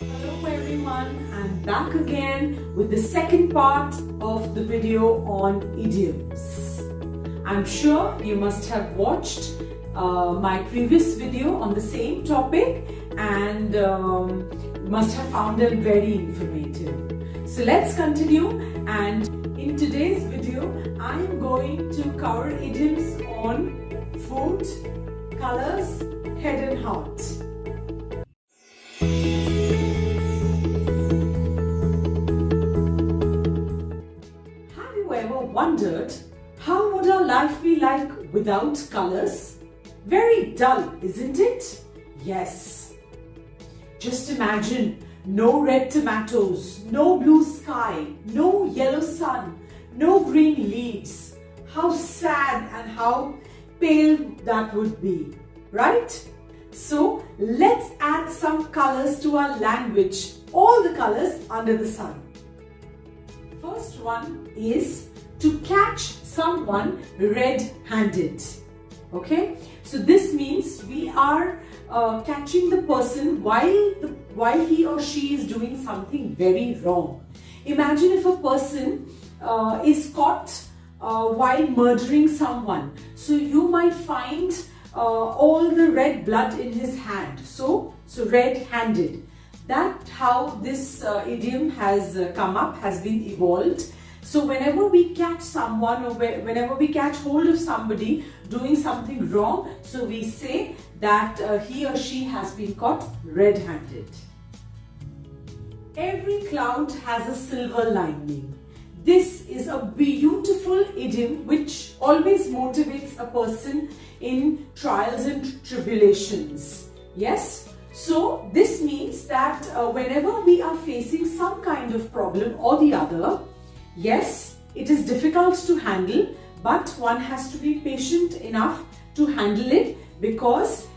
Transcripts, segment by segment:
Hello everyone, I'm back again with the second part of the video on idioms. I'm sure you must have watched my previous video on the same topic and must have found them very informative. So let's continue, and in today's video I'm going to cover idioms on food, colors, head and heart. Wondered how would our life be like without colors? Very dull, isn't it? Yes. Just imagine no red tomatoes, no blue sky, no yellow sun, no green leaves. How sad and how pale that would be, right? So let's add some colors to our language, all the colors under the sun. First one is to catch someone red-handed. Okay, so this means we are catching the person while he or she is doing something very wrong. Imagine if a person is caught while murdering someone. So you might find all the red blood in his hand. So red-handed. That's how this idiom has come up, has been evolved. So whenever we catch someone or whenever we catch hold of somebody doing something wrong, so we say that he or she has been caught red-handed. Every cloud has a silver lining. This is a beautiful idiom which always motivates a person in trials and tribulations. Yes? So this means that whenever we are facing some kind of problem or the other, yes, it is difficult to handle, but one has to be patient enough to handle it, because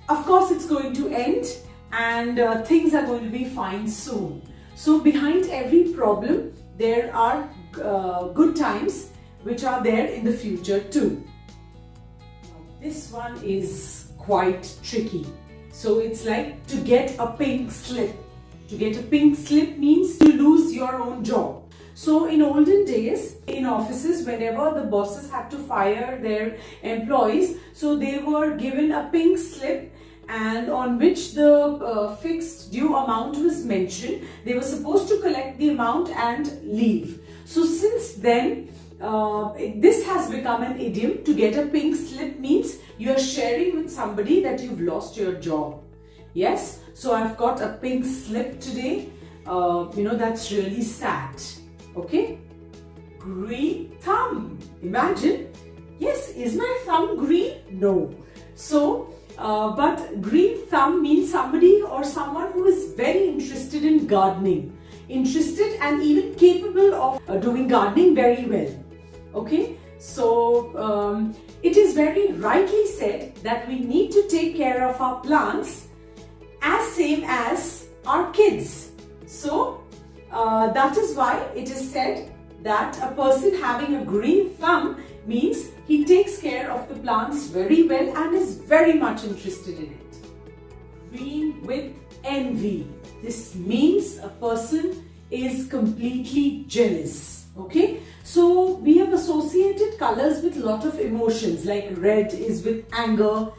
of course it's going to end and things are going to be fine soon. So behind every problem there are good times which are there in the future too. This one is quite tricky. So it's like to get a pink slip. To get a pink slip means to lose your own job. So in olden days, in offices, whenever the bosses had to fire their employees, so they were given a pink slip, and on which the fixed due amount was mentioned. They were supposed to collect the amount and leave. So since then, this has become an idiom. To get a pink slip means you are sharing with somebody that you've lost your job. Yes, so I've got a pink slip today. That's really sad. Okay, green thumb. Imagine, yes, is my thumb green? No. So, but green thumb means somebody or someone who is very interested in gardening, interested and even capable of doing gardening very well. Okay, so it is very rightly said that we need to take care of our plants as same as our kids. So that is why it is said that a person having a green thumb means he takes care of the plants very well and is very much interested in it. Green with envy. This means a person is completely jealous. Okay, so we have associated colors with a lot of emotions, like red is with anger,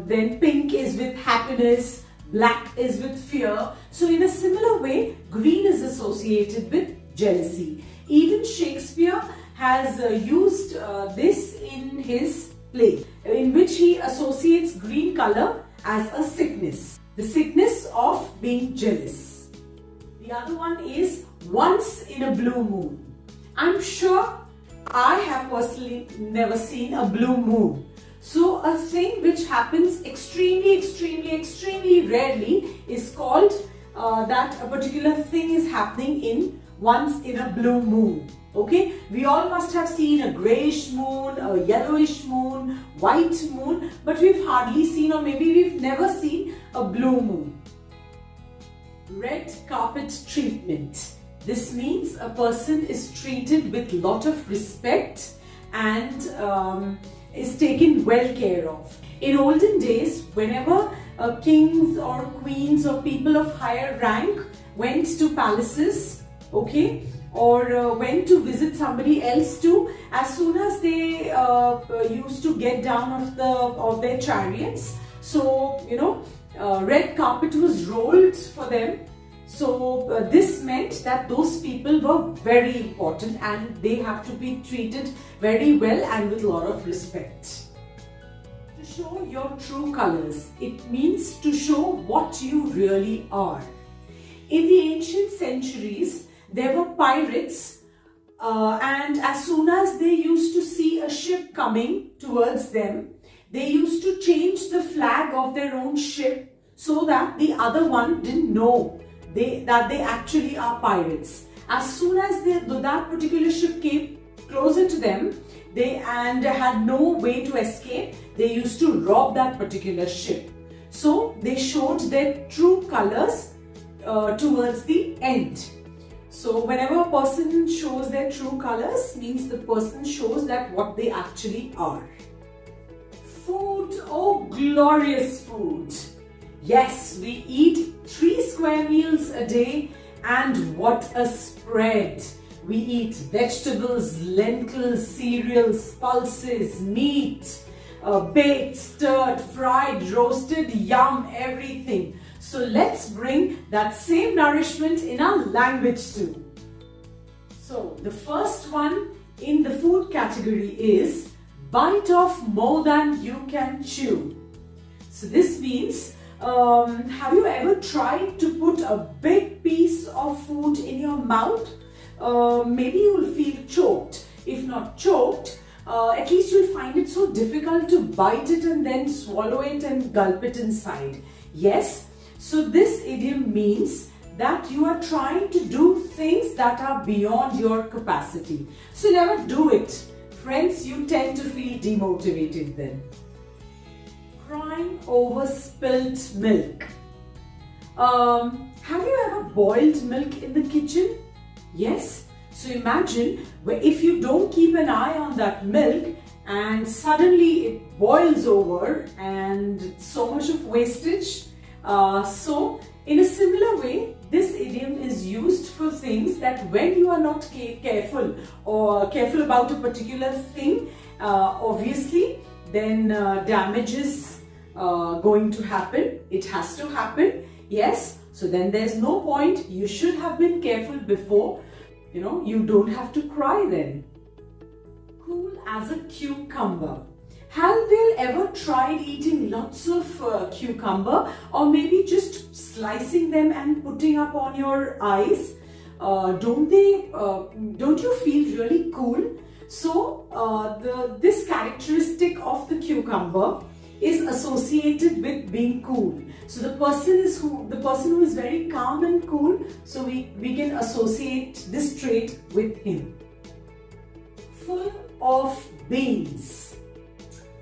then pink is with happiness, black is with fear. So in a similar way, green is associated with jealousy. Even Shakespeare has used this in his play, in which he associates green color as a sickness, the sickness of being jealous. The other one is once in a blue moon. I'm sure I have personally never seen a blue moon. So a thing which happens extremely rarely is called that a particular thing is happening in once in a blue moon. Okay, we all must have seen a grayish moon, a yellowish moon, white moon, but we've hardly seen, or maybe we've never seen, a blue moon. Red carpet treatment. This means a person is treated with lot of respect and is taken well care of. In olden days, whenever kings or queens or people of higher rank went to palaces, okay, or went to visit somebody else too, as soon as they used to get down of their chariots, so red carpet was rolled for them. So this meant that those people were very important and they have to be treated very well and with a lot of respect. To show your true colors, it means to show what you really are. In the ancient centuries, there were pirates, and as soon as they used to see a ship coming towards them, they used to change the flag of their own ship so that the other one didn't know that they actually are pirates. As soon as that particular ship came closer to them, and had no way to escape, they used to rob that particular ship. So they showed their true colors towards the end. So whenever a person shows their true colors, means the person shows that what they actually are. Food, oh glorious food. Yes, we eat 3 square meals a day, and what a spread. We eat vegetables, lentils, cereals, pulses, meat, baked, stirred, fried, roasted, yum, everything. So let's bring that same nourishment in our language too. So the first one in the food category is bite off more than you can chew. So this means, have you ever tried to put a big piece of food in your mouth? Maybe you will feel choked. If not choked, at least you'll find it so difficult to bite it and then swallow it and gulp it inside. Yes, so this idiom means that you are trying to do things that are beyond your capacity. So never do it. Friends, you tend to feel demotivated then. Crying over spilt milk. Have you ever boiled milk in the kitchen? Yes. So imagine if you don't keep an eye on that milk and suddenly it boils over and so much of wastage. So in a similar way, this idiom is used for things that when you are not careful about a particular thing, obviously then damage is going to happen. It has to happen. Yes. So then there's no point. You should have been careful before. You don't have to cry then. Cool as a cucumber. Have you ever tried eating lots of cucumber, or maybe just slicing them and putting up on your eyes? Don't you feel really cool? So this characteristic of the cucumber is associated with being cool. So the person who is very calm and cool, so we can associate this trait with him. Full of beans.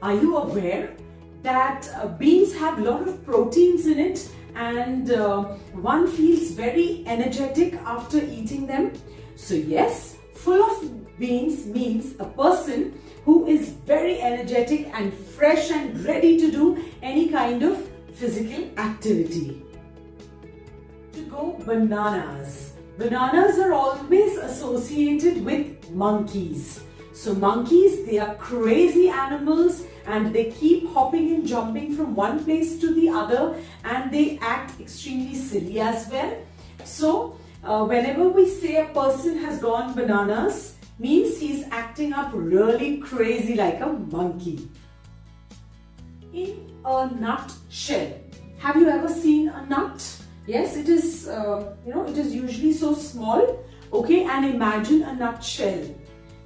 Are you aware that beans have a lot of proteins in it, and one feels very energetic after eating them? So yes, full of beans means a person who is very energetic and fresh and ready to do any kind of physical activity. To go bananas. Bananas are always associated with monkeys. So monkeys, they are crazy animals and they keep hopping and jumping from one place to the other, and they act extremely silly as well. So whenever we say a person has gone bananas, means he's acting up really crazy like a monkey. In a nutshell. Have you ever seen a nut? Yes, it is, it is usually so small. Okay, and imagine a nutshell.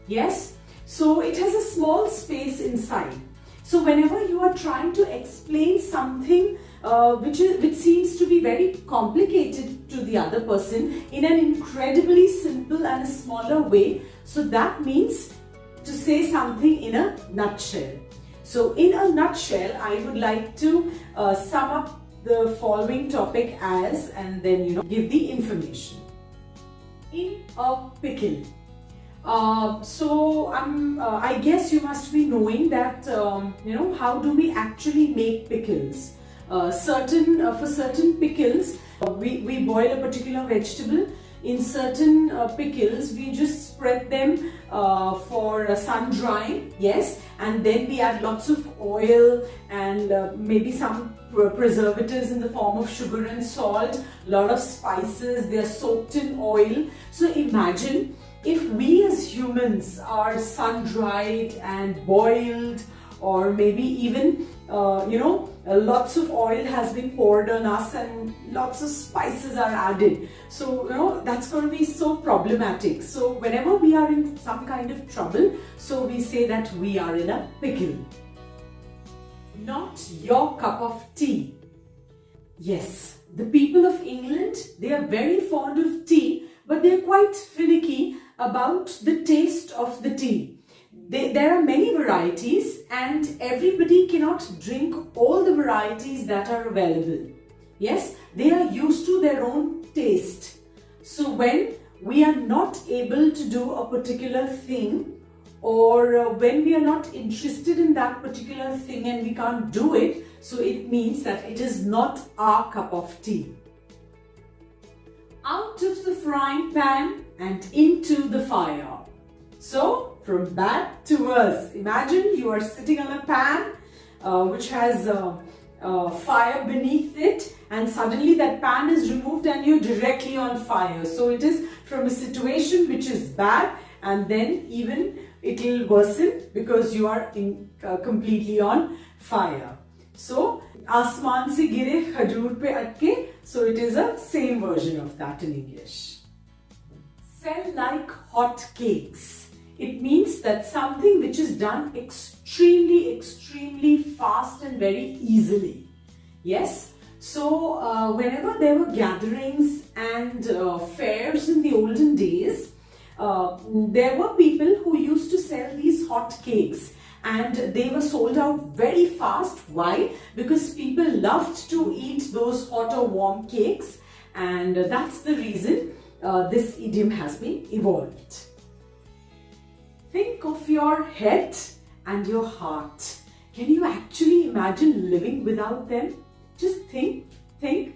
Yes, so it has a small space inside. So whenever you are trying to explain something which seems to be very complicated to the other person in an incredibly simple and a smaller way, so that means to say something in a nutshell. So in a nutshell, I would like to sum up the following topic as, and then give the information. In a pickle. I guess you must be knowing that how do we actually make pickles? For certain pickles, we boil a particular vegetable. In certain pickles, we just spread them for sun drying, yes, and then we add lots of oil and maybe some preservatives in the form of sugar and salt, a lot of spices, they are soaked in oil. So imagine if we as humans are sun dried and boiled, or maybe even lots of oil has been poured on us and lots of spices are added. So that's going to be so problematic. So whenever we are in some kind of trouble, so we say that we are in a pickle. Not your cup of tea. Yes, the people of England, they are very fond of tea, but they are quite finicky about the taste of the tea. There are many varieties and everybody cannot drink all the varieties that are available. Yes, they are used to their own taste. So when we are not able to do a particular thing, or when we are not interested in that particular thing and we can't do it, so it means that it is not our cup of tea. Out of the frying pan and into the fire. So from bad to worse. Imagine you are sitting on a pan which has fire beneath it, and suddenly that pan is removed and you're directly on fire. So it is from a situation which is bad, and then even it will worsen because you are completely on fire. So Asman se gire khajur pe atke. So it is a same version of that in English. Sell like hot cakes. It means that something which is done extremely fast and very easily. Yes. So whenever there were gatherings and fairs in the olden days, there were people who used to sell these hot cakes, and they were sold out very fast. Why? Because people loved to eat those hot or warm cakes, and that's the reason this idiom has been evolved. Think of your head and your heart. Can you actually imagine living without them? Just think.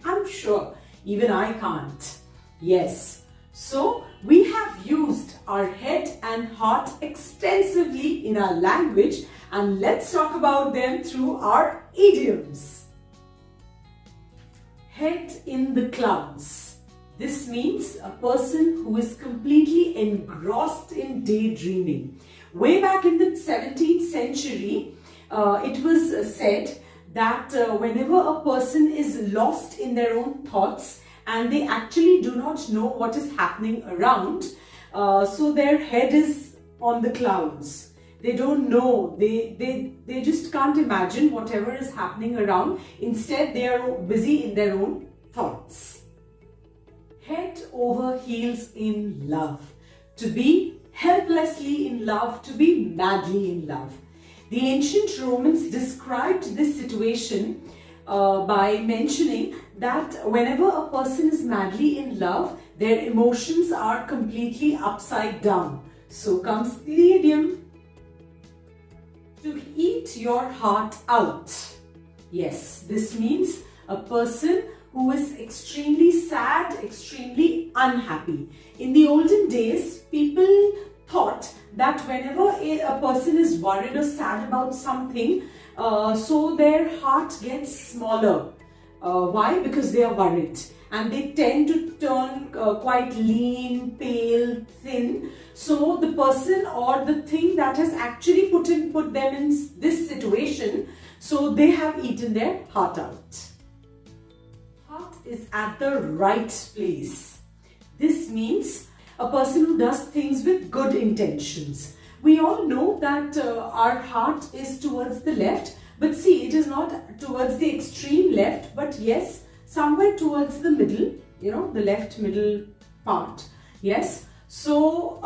I'm sure even I can't. Yes. So we have used our head and heart extensively in our language, and let's talk about them through our idioms. Head in the clouds. This means a person who is completely engrossed in daydreaming. Way back in the 17th century, it was said that whenever a person is lost in their own thoughts and they actually do not know what is happening around, so their head is on the clouds. They don't know, they just can't imagine whatever is happening around. Instead, they are busy in their own thoughts. Head over heels in love. To be helplessly in love, to be madly in love. The ancient Romans described this situation by mentioning that whenever a person is madly in love, their emotions are completely upside down. So comes the idiom. To eat your heart out. Yes, this means a person who is extremely sad, extremely unhappy. In the olden days, people thought that whenever a person is worried or sad about something, so their heart gets smaller. Why? Because they are worried, and they tend to turn quite lean, pale, thin. So the person or the thing that has actually put them in this situation, so they have eaten their heart out. Heart is at the right place. This means a person who does things with good intentions. We all know that our heart is towards the left, but see, it is not towards the extreme left, but yes, somewhere towards the middle, the left middle part. Yes. So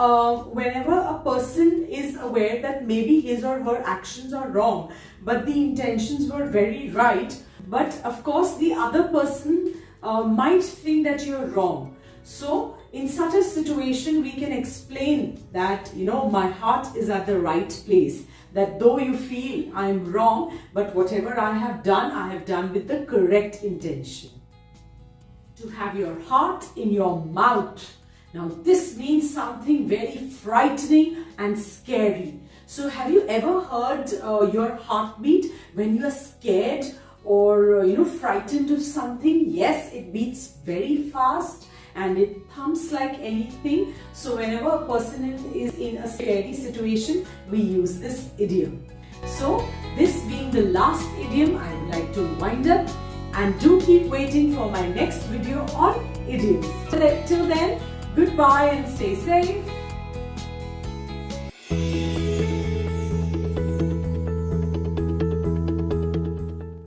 whenever a person is aware that maybe his or her actions are wrong, but the intentions were very right, but of course the other person might think that you're wrong. So in such a situation, we can explain that, my heart is at the right place. That though you feel I'm wrong, but whatever I have done with the correct intention. To have your heart in your mouth. Now this means something very frightening and scary. So have you ever heard your heartbeat when you are scared or frightened of something? Yes, it beats very fast and it thumps like anything. So whenever a person is in a scary situation, we use this idiom. So this being the last idiom, I would like to wind up, and do keep waiting for my next video on idioms. Till then, goodbye and stay safe.